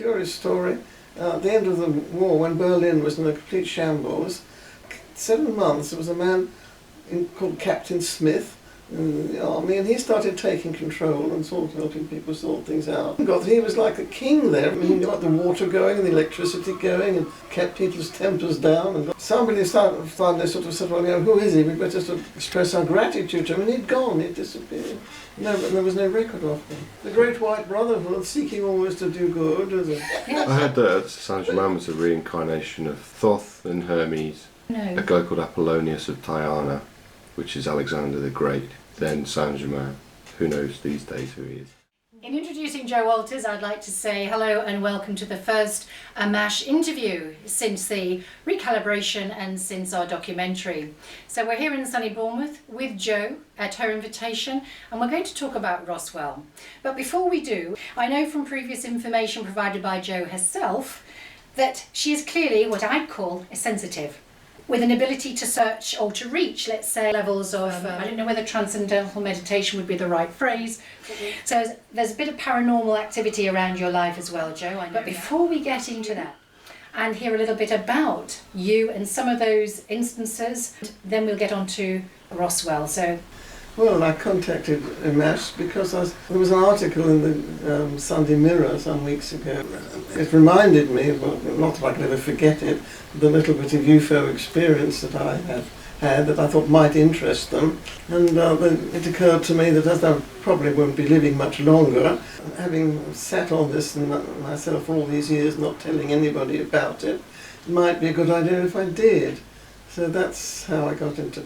curious story. At the end of the war, when Berlin was in a complete shambles, 7 months, there was a man called Captain Smith in the army, and he started taking control and sort of helping people sort things out. He was like a king there. I mean, he got the water going and the electricity going and kept people's tempers down. And somebody started sort of said, well, who is he? We better sort of express our gratitude to him. And he'd gone, he'd disappeared. No, there was no record of him. The Great White Brotherhood, seeking always to do good. I heard that Saint-Germain was a reincarnation of Thoth and Hermes. No. A guy called Apollonius of Tyana, which is Alexander the Great, then Saint-Germain. Who knows these days who he is. In introducing Joe Walters, I'd like to say hello and welcome to the first MASH interview since the recalibration and since our documentary. So we're here in sunny Bournemouth with Jo at her invitation, and we're going to talk about Roswell. But before we do, I know from previous information provided by Jo herself that she is clearly what I'd call a sensitive, with an ability to search or to reach, let's say, levels of, I don't know whether transcendental meditation would be the right phrase. So there's a bit of paranormal activity around your life as well, Jo. But before we get into that and hear a little bit about you and some of those instances, then we'll get on to Roswell. Well, I contacted MASH because there was an article in the Sunday Mirror some weeks ago. It reminded me, well, not that I could ever forget it, the little bit of UFO experience that I have had that I thought might interest them. And then it occurred to me that as I probably won't be living much longer, having sat on this myself for all these years, not telling anybody about it, it might be a good idea if I did. So that's how I got into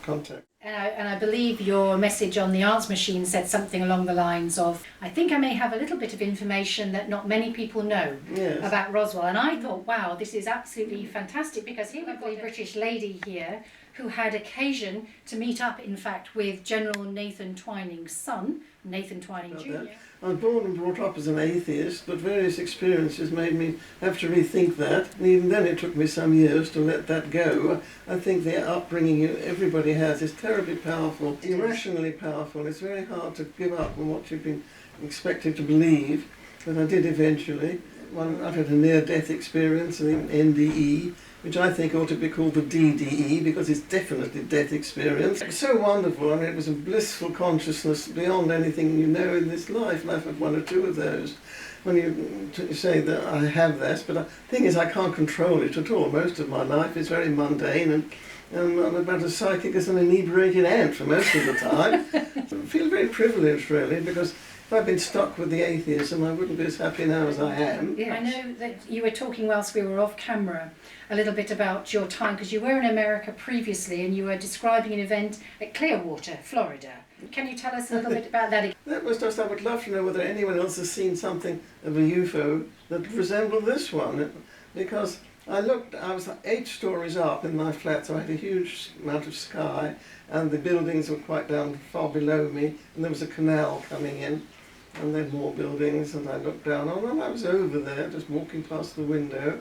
contact. And I believe your message on the answer machine said something along the lines of, I think I may have a little bit of information that not many people know about Roswell. And I thought, wow, this is absolutely fantastic, because here we've got a British lady here who had occasion to meet up, in fact, with General Nathan Twining's son, Nathan Twining Jr. I was born and brought up as an atheist, but various experiences made me have to rethink that. And even then it took me some years to let that go. I think the upbringing everybody has is terribly powerful, irrationally powerful. It's very hard to give up on what you've been expected to believe, but I did eventually. I've had a near-death experience, an NDE, which I think ought to be called the DDE, because it's definitely death experience. It's so wonderful. I mean, it was a blissful consciousness beyond anything you know in this life, and I've had one or two of those. When you say that I have this, but the thing is I can't control it at all. Most of my life is very mundane, and I'm about as psychic as an inebriated ant for most of the time. I feel very privileged, really, because if I'd been stuck with the atheism, I wouldn't be as happy now as I am. Yes. I know that you were talking whilst we were off camera a little bit about your time, because you were in America previously and you were describing an event at Clearwater, Florida. Can you tell us a little bit about that? That was just, I would love to know whether anyone else has seen something of a UFO that resembled this one, because I was 8 stories up in my flat, so I had a huge amount of sky, and the buildings were quite down far below me, and there was a canal coming in, and then more buildings, and I looked down on, and I was over there, just walking past the window,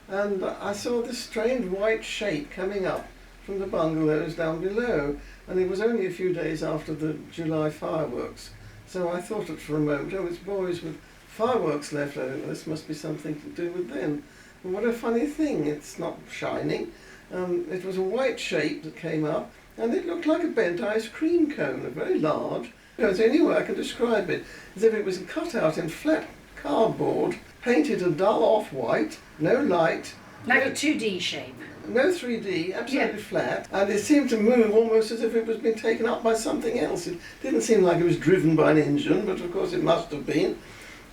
and I saw this strange white shape coming up from the bungalows down below, and it was only a few days after the July fireworks, so I thought it for a moment, oh, it's boys with fireworks left over, this must be something to do with them. And what a funny thing, it's not shining, it was a white shape that came up, and it looked like a bent ice cream cone, very large. There's the only way I can describe it, as if it was cut out in flat cardboard, painted a dull off-white, no light. Like a 2D shape. No 3D, absolutely flat, and it seemed to move almost as if it was being taken up by something else. It didn't seem like it was driven by an engine, but of course it must have been.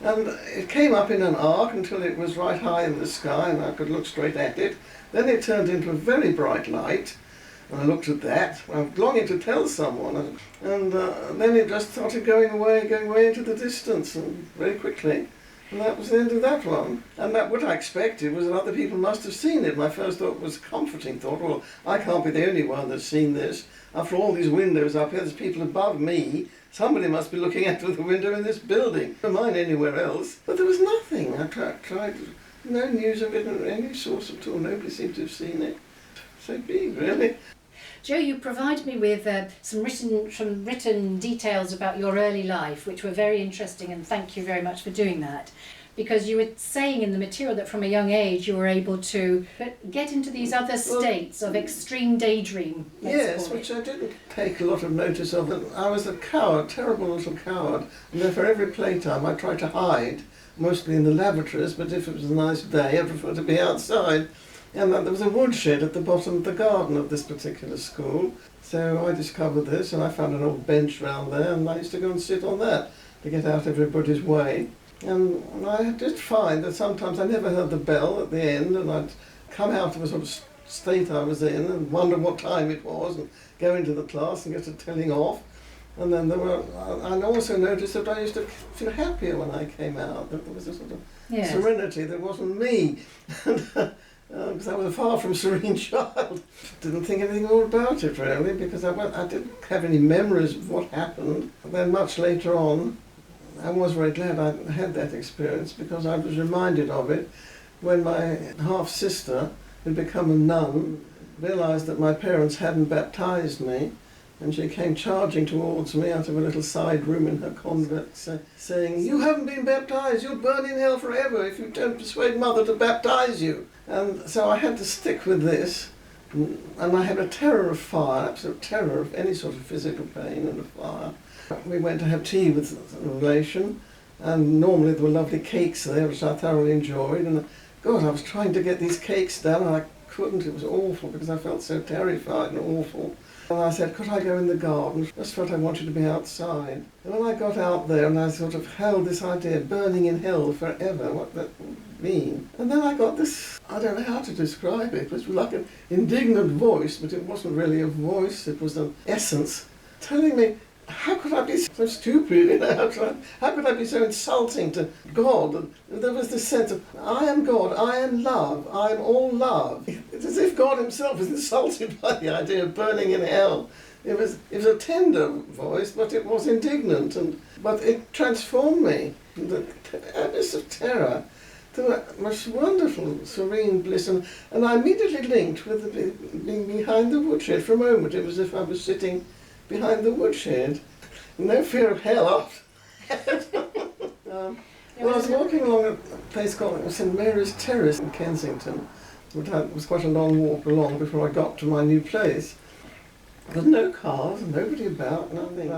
And it came up in an arc until it was right high in the sky and I could look straight at it. Then it turned into a very bright light, and I looked at that. I was longing to tell someone, and then it just started going away into the distance, and very quickly. And that was the end of that one. And that what I expected was that other people must have seen it. My first thought was a comforting thought. Well, I can't be the only one that's seen this. After all these windows up here, there's people above me. Somebody must be looking out of the window in this building. Never mind anywhere else. But there was nothing. I tried, no news of it in any source at all. Nobody seemed to have seen it. So big, really. Jo, you provided me with some written details about your early life, which were very interesting, and thank you very much for doing that. because you were saying in the material that from a young age you were able to get into these other states of extreme daydream. Yes, which I didn't take a lot of notice of. I was a coward, terrible little coward, and therefore every playtime I tried to hide, mostly in the lavatories, but if it was a nice day I preferred to be outside. And there was a woodshed at the bottom of the garden of this particular school, so I discovered this and I found an old bench round there, and I used to go and sit on that to get out everybody's way. And I did find that sometimes I never heard the bell at the end, and I'd come out of a sort of state I was in and wonder what time it was and go into the class and get to telling off. And then I also noticed that I used to feel happier when I came out, that there was a sort of serenity that wasn't me. Because I was a far from serene child. Didn't think anything more about it really, because I didn't have any memories of what happened. And then much later on, I was very glad I had that experience, because I was reminded of it when my half-sister, who'd become a nun, realised that my parents hadn't baptised me, and she came charging towards me out of a little side room in her convent, saying, "You haven't been baptised, you'll burn in hell forever if you don't persuade Mother to baptise you." And so I had to stick with this, and I had a terror of fire, absolute terror of any sort of physical pain and of fire. We went to have tea with a relation, and normally there were lovely cakes there, which I thoroughly enjoyed, and God, I was trying to get these cakes down, and I couldn't. It was awful, because I felt so terrified and awful. And I said, could I go in the garden? Just felt I wanted to be outside. And when I got out there and I sort of held this idea of burning in hell forever, what that would mean. And then I got this, I don't know how to describe it, it was like an indignant voice, but it wasn't really a voice, it was an essence, telling me, how could I be so stupid? You know? How could I be so insulting to God? And there was this sense of, I am God, I am love, I am all love. It's as if God himself was insulted by the idea of burning in hell. It was a tender voice, but it was indignant, but it transformed me. The abyss of terror to a most wonderful, serene bliss. And I immediately linked with being behind the woodshed. For a moment, it was as if I was sitting behind the woodshed. No fear of hell after I was walking along a place called St Mary's Terrace in Kensington. It was quite a long walk along before I got to my new place. There were no cars, nobody about, nothing.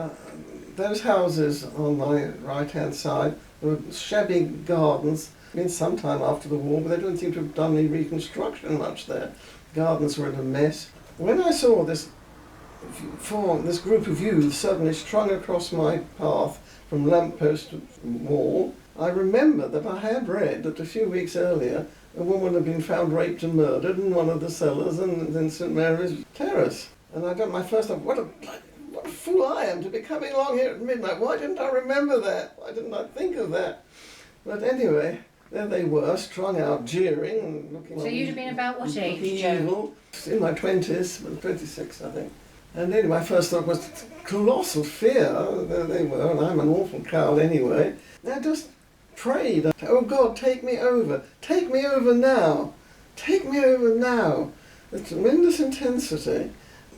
Those houses on my right-hand side, there were shabby gardens. Been some time after the war, but they don't seem to have done any reconstruction much there. Gardens were in a mess. When I saw this group of youths suddenly strung across my path from lamppost to wall, I remember that I had read that a few weeks earlier a woman had been found raped and murdered in one of the cellars in St Mary's Terrace. And I got my first thought, what a fool I am to be coming along here at midnight. Why didn't I remember that? Why didn't I think of that? But anyway, there they were, strung out, jeering and looking. So you'd have been about what age, evil. In my 20s, 26 I think. And anyway, my first thought was colossal fear. There they were, and I'm an awful coward anyway. I just prayed, oh God, take me over now, take me over now. With tremendous intensity.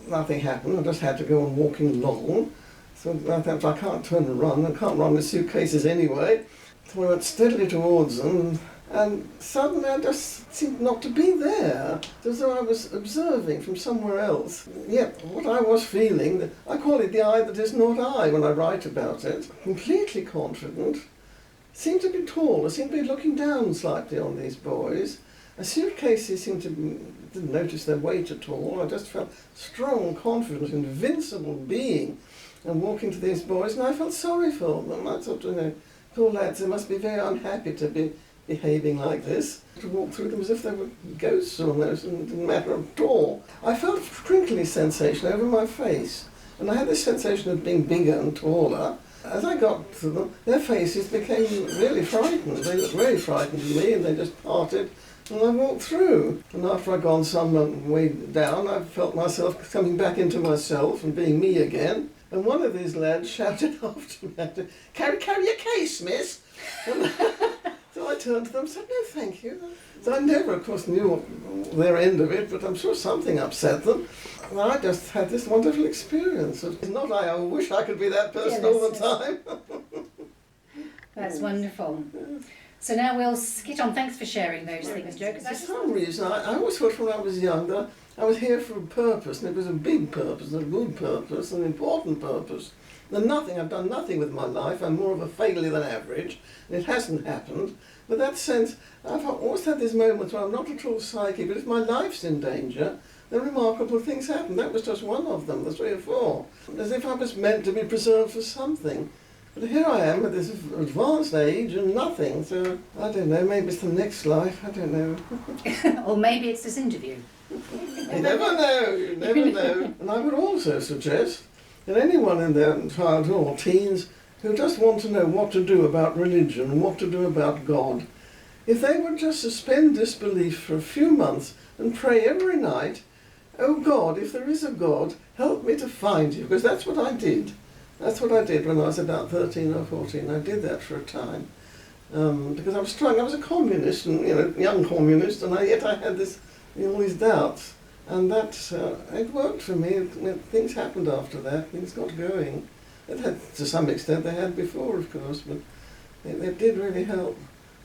Nothing happened, I just had to go on walking along. So I thought, I can't turn and run, I can't run with suitcases anyway. So I went steadily towards them, and suddenly I just seemed not to be there, as though I was observing from somewhere else. Yet what I was feeling, I call it the eye that is not I when I write about it, completely confident, seemed to be tall, I seemed to be looking down slightly on these boys. The suitcases didn't notice their weight at all. I just felt strong, confident, invincible being, and walking to these boys, and I felt sorry for them. I thought, poor lads, they must be very unhappy to be behaving like this. To walk through them as if they were ghosts almost, and it didn't matter at all. I felt a crinkly sensation over my face, and I had this sensation of being bigger and taller. As I got to them, their faces became really frightened. They looked very frightened of me, and they just parted. And I walked through, and after I'd gone some way down, I felt myself coming back into myself and being me again. And one of these lads shouted after me, carry your case, miss. And so I turned to them and said, no, thank you. So I never, of course, knew their end of it, but I'm sure something upset them. And I just had this wonderful experience. It's not I wish I could be that person all the time. That's wonderful. So now we'll skit on. Thanks for sharing those things, Joe. For some reason, I always thought when I was young that I was here for a purpose, and it was a big purpose, a good purpose, an important purpose. I've done nothing with my life. I'm more of a failure than average, and it hasn't happened. But that sense, I've always had these moments where I'm not at all psychic, but if my life's in danger, then remarkable things happen. That was just one of them, the 3 or 4. As if I was meant to be preserved for something. But here I am at this advanced age and nothing, so I don't know, maybe it's the next life, I don't know. Or maybe it's this interview. You never know, you never know. And I would also suggest that anyone in their childhood or teens who just want to know what to do about religion and what to do about God, if they would just suspend disbelief for a few months and pray every night, "Oh God, if there is a God, help me to find you," because that's what I did. That's what I did when I was about 13 or 14. I did that for a time. Because I was trying, I was a communist, and young communist, and yet I had all these doubts. And that, it worked for me. Things happened after that, things got going. It had, to some extent, they had before, of course, but it did really help.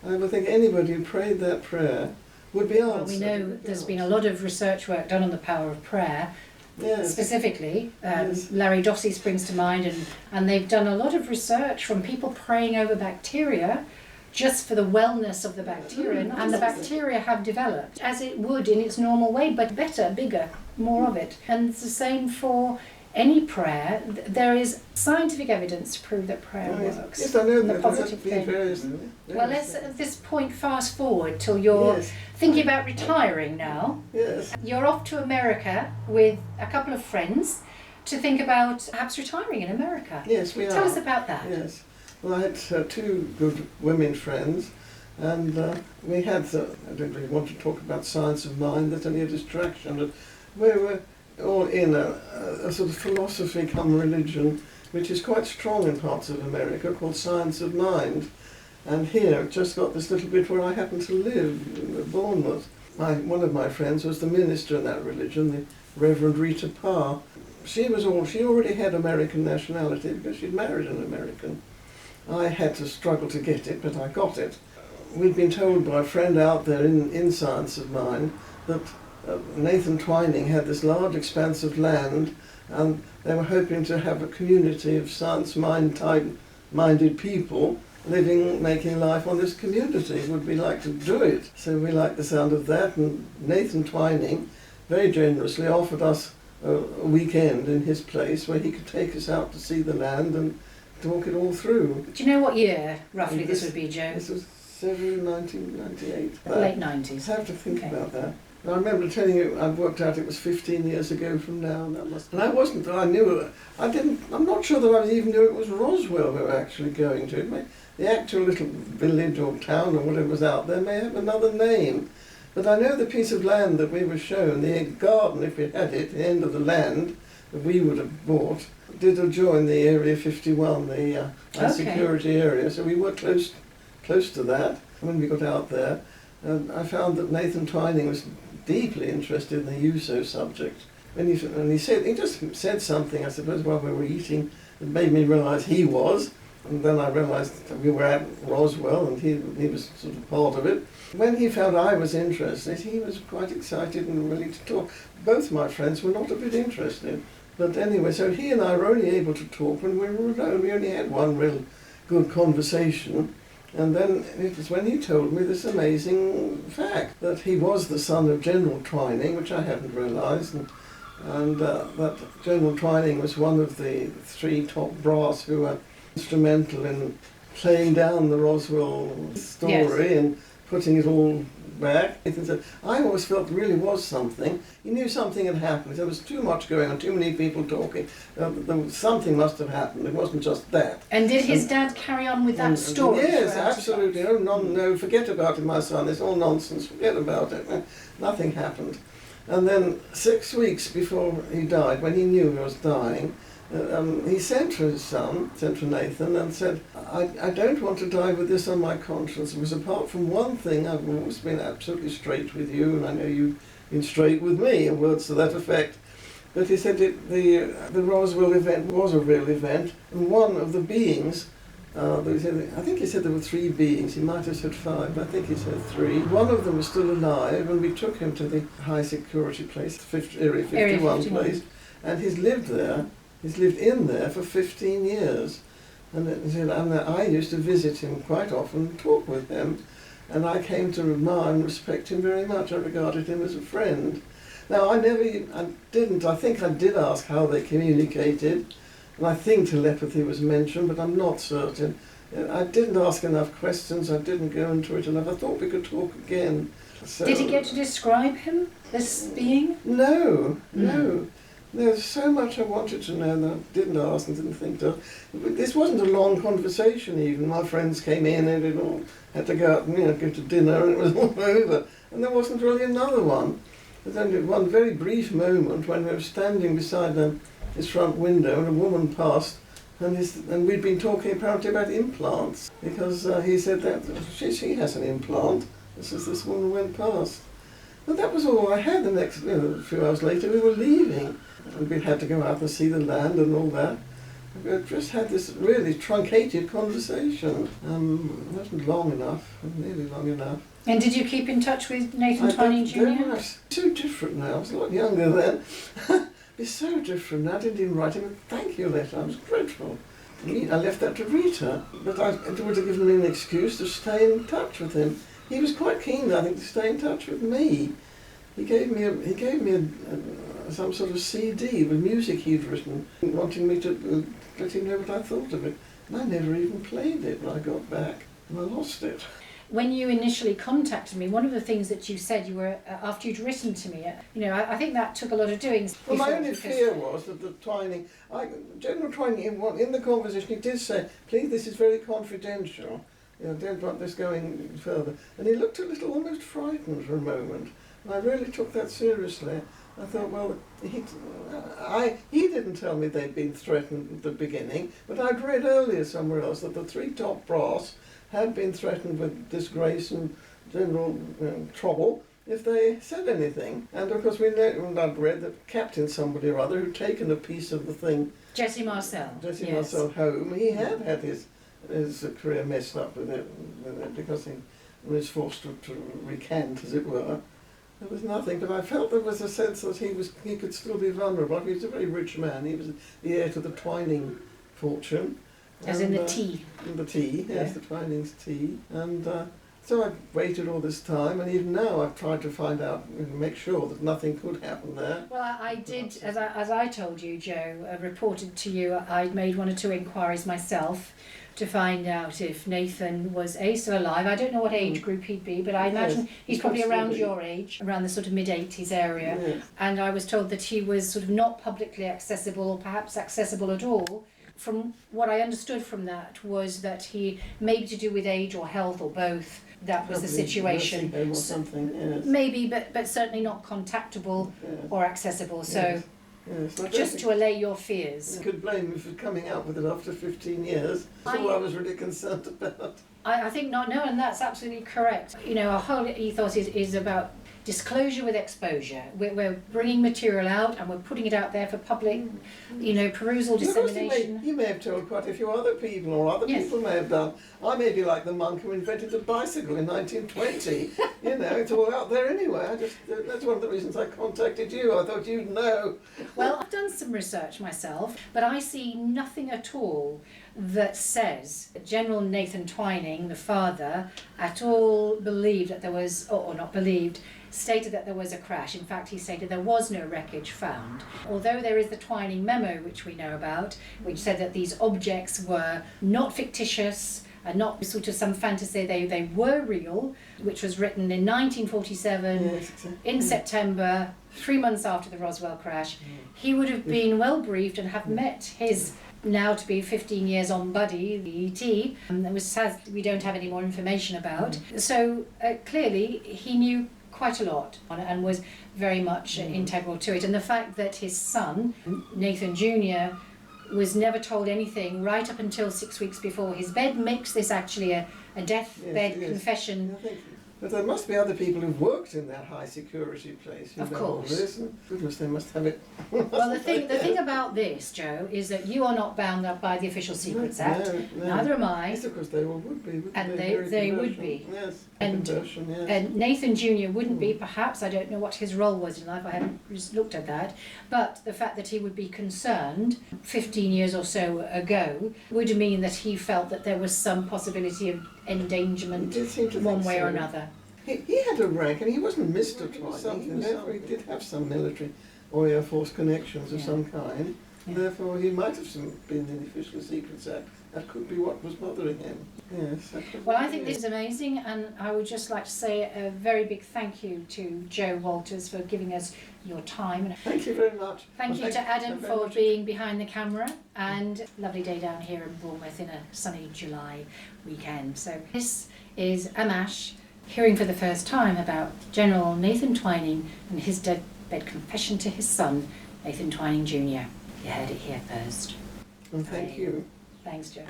I would think anybody who prayed that prayer would be answered. Well, we know there's been a lot of research work done on the power of prayer. Yes. Specifically, Yes. Larry Dossey springs to mind, and they've done a lot of research from people praying over bacteria just for the wellness of the bacteria, and the bacteria have developed as it would in its normal way, but better, bigger, more of it. And it's the same for any prayer. There is scientific evidence to prove that prayer works. Yes, I know The that. positive There have thing. been various. Well, let's at this point fast forward till you're Yes. thinking about retiring now. Yes. You're off to America with a couple of friends to think about perhaps retiring in America. Yes, we are. Tell us about that. Yes. Well, I had 2 good women friends, and we had, I don't really want to talk about science of mind, that's only a distraction, but we were all in a sort of philosophy come religion, which is quite strong in parts of America, called science of mind. And here, I've just got this little bit where I happen to live, in Bournemouth. One of my friends was the minister in that religion, the Reverend Rita Parr. She already had American nationality because she'd married an American. I had to struggle to get it, but I got it. We'd been told by a friend out there in Science of Mind that Nathan Twining had this large expanse of land, and they were hoping to have a community of science-minded people living, making life on this community. Would we like to do it? So we liked the sound of that, and Nathan Twining very generously offered us a weekend in his place where he could take us out to see the land and talk it all through. Do you know what year roughly this would be, Joe? This was 1998. Late 90s. I have to think Okay. about that. I remember telling you, I've worked out it was 15 years ago from now. And I wasn't, I'm not sure that I even knew it was Roswell we were actually going to. The actual little village or town or whatever was out there may have another name. But I know the piece of land that we were shown, the garden, if we had it, the end of the land that we would have bought, did adjoin the Area 51, the high security area. So we were close to that when we got out there. I found that Nathan Twining was deeply interested in the USO subject. And he just said something, I suppose, while we were eating, that made me realise he was. And then I realised that we were at Roswell and he was sort of part of it. When he found I was interested, he was quite excited and willing to talk. Both my friends were not a bit interested. But anyway, so he and I were only able to talk when we were alone. We only had one real good conversation. And then it was when he told me this amazing fact that he was the son of General Twining, which I hadn't realised, and that General Twining was one of the 3 top brass who were instrumental in playing down the Roswell story and putting it all back. I always felt there really was something. He knew something had happened. There was too much going on, too many people talking. Something must have happened. It wasn't just that. And did his dad carry on with that story? Yes, absolutely. No, forget about it, my son. It's all nonsense. Forget about it. Nothing happened. And then 6 weeks before he died, when he knew he was dying, he sent for his son, sent for Nathan, and said, I don't want to die with this on my conscience, because apart from one thing, I've always been absolutely straight with you, and I know you've been straight with me, in words to that effect. But he said the Roswell event was a real event, and one of the beings I think he said there were 3 beings. He might have said 5, but I think he said 3. One of them was still alive, and we took him to the high security place, Area 51 place, and he's lived there. He's lived in there for 15 years. And he said, and I used to visit him quite often and talk with him, and I came to admire and respect him very much. I regarded him as a friend. Now, I think I did ask how they communicated, and I think telepathy was mentioned, but I'm not certain. I didn't ask enough questions, I didn't go into it enough. I thought we could talk again. So, did he get to describe him, this being? No. There's so much I wanted to know that I didn't ask and didn't think to. This wasn't a long conversation even. My friends came in and it all had to go out and go to dinner, and it was all over. And there wasn't really another one. There's only one very brief moment when we were standing beside his front window and a woman passed, and we'd been talking apparently about implants, because he said that she has an implant, as this woman went past. But that was all I had. The next, a few hours later we were leaving, and we had to go out and see the land and all that. We just had this really truncated conversation. It wasn't long enough, nearly long enough. And did you keep in touch with Nathan Twining Jr.? So different now. I was a lot younger then. It's so different now. I didn't even write him a thank you letter. I was grateful. I left that to Rita, but I would have given him an excuse to stay in touch with him. He was quite keen, I think, to stay in touch with me. He gave me some sort of CD with music he'd written, wanting me to let him know what I thought of it. And I never even played it when I got back, and I lost it. When you initially contacted me, one of the things that you said you were, after you'd written to me, I think that took a lot of doing. Well, my only fear was that the Twining, General Twining, in the conversation, he did say, please, this is very confidential. Don't want this going further. And he looked a little almost frightened for a moment. And I really took that seriously. I thought, well, he didn't tell me they'd been threatened at the beginning, but I'd read earlier somewhere else that the 3 top brass had been threatened with disgrace and general trouble if they said anything. And of course, I'd read that Captain somebody or other who'd taken a piece of the thing. Jesse Marcel. Marcel home. He had his career messed up with it because he was forced to recant, as it were. There was nothing, but I felt there was a sense that he could still be vulnerable. He was a very rich man. He was the heir to the Twining fortune. As in the tea. In the tea, yes, the Twining's tea. And so I waited all this time, and even now I've tried to find out and make sure that nothing could happen there. Well, I did, as I told you, Joe, reported to you, I made 1 or 2 inquiries myself to find out if Nathan was still alive. I don't know what age group he'd be, but I imagine he's probably around your age, around the sort of mid-80s area. Yes. And I was told that he was sort of not publicly accessible, or perhaps accessible at all. From what I understood from that was that he, maybe to do with age or health or both, that was the situation. Or something, yes. Maybe, but certainly not contactable or accessible. So. Yes. Yes, just to allay your fears. You could blame me for coming out with it after 15 years. That's all I was really concerned about. I think not, no, and that's absolutely correct. Our whole ethos is about disclosure with exposure. We're bringing material out and we're putting it out there for public, perusal, dissemination. He may have told quite a few other people, or other people may have done. I may be like the monk who invented the bicycle in 1920. It's all out there anyway. That's one of the reasons I contacted you. I thought you'd know. Well, I've done some research myself, but I see nothing at all that says that General Nathan Twining, the father, at all believed that there was, or not believed, stated that there was a crash. In fact, he stated there was no wreckage found. Although there is the Twining memo, which we know about, which said that these objects were not fictitious and not sort of some fantasy, they were real, which was written in 1947 in September, 3 months after the Roswell crash. He would have been well briefed and have met his now to be 15 years on buddy, the ET, that was sad we don't have any more information about. So clearly he knew quite a lot and was very much integral to it. And the fact that his son, Nathan Jr., was never told anything right up until 6 weeks before his bed makes this actually a deathbed confession But there must be other people who've worked in that high security place. Of all course. this, and goodness, they must have it. Well, the thing about this, Joe, is that you are not bound up by the Official Secrets Act. No. Neither am I. Yes, of course they all would be. wouldn't And Very they would conversion. be. Yes. And- Conversion, yes. And Nathan Jr. wouldn't be, perhaps, I don't know what his role was in life, I haven't looked at that, but the fact that he would be concerned 15 years or so ago would mean that he felt that there was some possibility of endangerment He did seem to one think way or so. another. He had a rank, and he wasn't Mr. Twining. Therefore, he did have some military or Air Force connections of Yeah. some kind. Yeah. Therefore, he might have been in the Official Secrets Act. That could be what was bothering him. Yes. That could Well, be I think it. this is amazing, and I would just like to say a very big thank you to Joe Walters for giving us your time. And Thank you very much. thank Well, you to Adam very for much. being behind the camera, and lovely day down here in Bournemouth in a sunny July weekend. So this is Amash, hearing for the first time about General Nathan Twining and his deathbed confession to his son, Nathan Twining Jr. You heard it here first. Well, thank you. Thanks, Joe.